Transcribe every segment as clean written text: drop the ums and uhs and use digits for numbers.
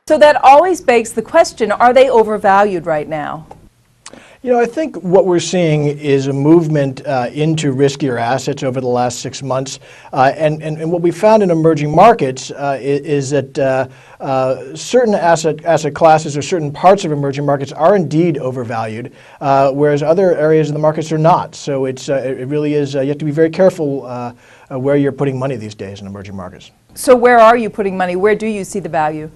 So that always begs the question, are they overvalued right now? You know, I think what we're seeing is a movement into riskier assets over the last 6 months. And what we found in emerging markets is that certain asset classes or certain parts of emerging markets are indeed overvalued, whereas other areas of the markets are not. So it really is, you have to be very careful where you're putting money these days in emerging markets. So where are you putting money? Where do you see the value?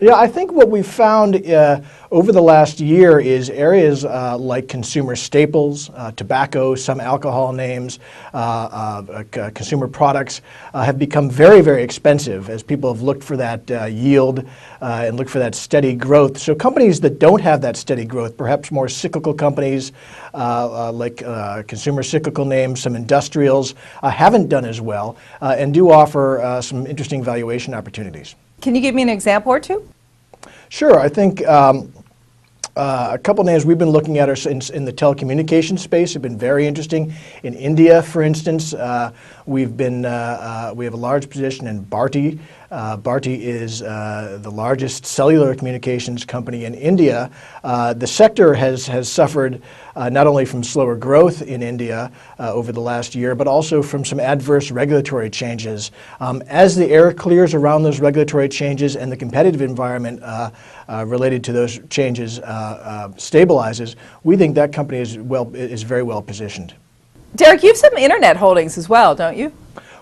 Yeah, I think what we've found over the last year is areas like consumer staples, tobacco, some alcohol names, consumer products have become very, very expensive as people have looked for that yield and looked for that steady growth. So companies that don't have that steady growth, perhaps more cyclical companies like consumer cyclical names, some industrials, haven't done as well and do offer some interesting valuation opportunities. Can you give me an example or two? Sure. I think a couple names we've been looking at are in the telecommunications space have been very interesting. In India, for instance, we have a large position in Bharti. Bharti is the largest cellular communications company in India. The sector has suffered not only from slower growth in India over the last year, but also from some adverse regulatory changes. As the air clears around those regulatory changes and the competitive environment related to those changes stabilizes, we think that company is very well positioned. Derek, you have some internet holdings as well, don't you?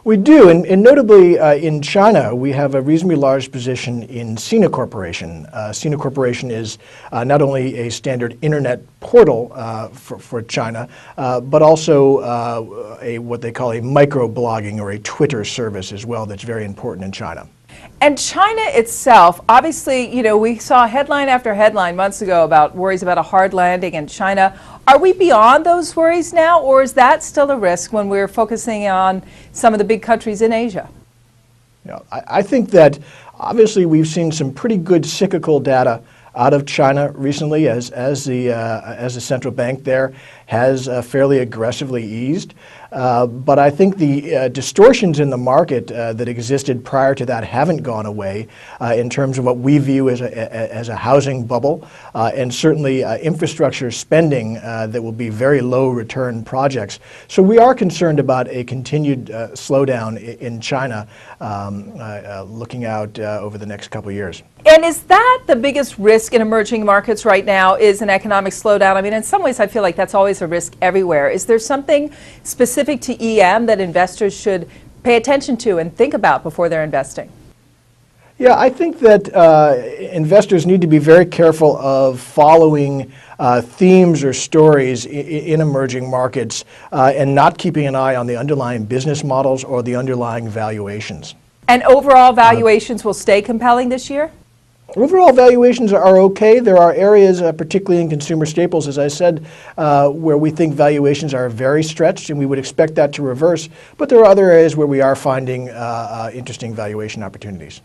We do, and notably in China, we have a reasonably large position in Sina Corporation. Sina Corporation is not only a standard internet portal for China, but also what they call a microblogging or a Twitter service as well that's very important in China. And China itself, obviously, you know, we saw headline after headline months ago about worries about a hard landing in China. Are we beyond those worries now, or is that still a risk when we're focusing on some of the big countries in Asia? Yeah, I think that obviously we've seen some pretty good cyclical data out of China recently as the central bank there has fairly aggressively eased. But I think the distortions in the market that existed prior to that haven't gone away in terms of what we view as a housing bubble and certainly infrastructure spending that will be very low return projects. So we are concerned about a continued slowdown in China looking out over the next couple of years. And is that the biggest risk in emerging markets right now, is an economic slowdown? I mean, in some ways I feel like that's always a risk everywhere. Is there something specific to EM that investors should pay attention to and think about before they're investing? Yeah, I think that investors need to be very careful of following themes or stories in emerging markets and not keeping an eye on the underlying business models or the underlying valuations. And overall valuations will stay compelling this year? Overall valuations are okay. There are areas, particularly in consumer staples, as I said, where we think valuations are very stretched, and we would expect that to reverse. But there are other areas where we are finding interesting valuation opportunities.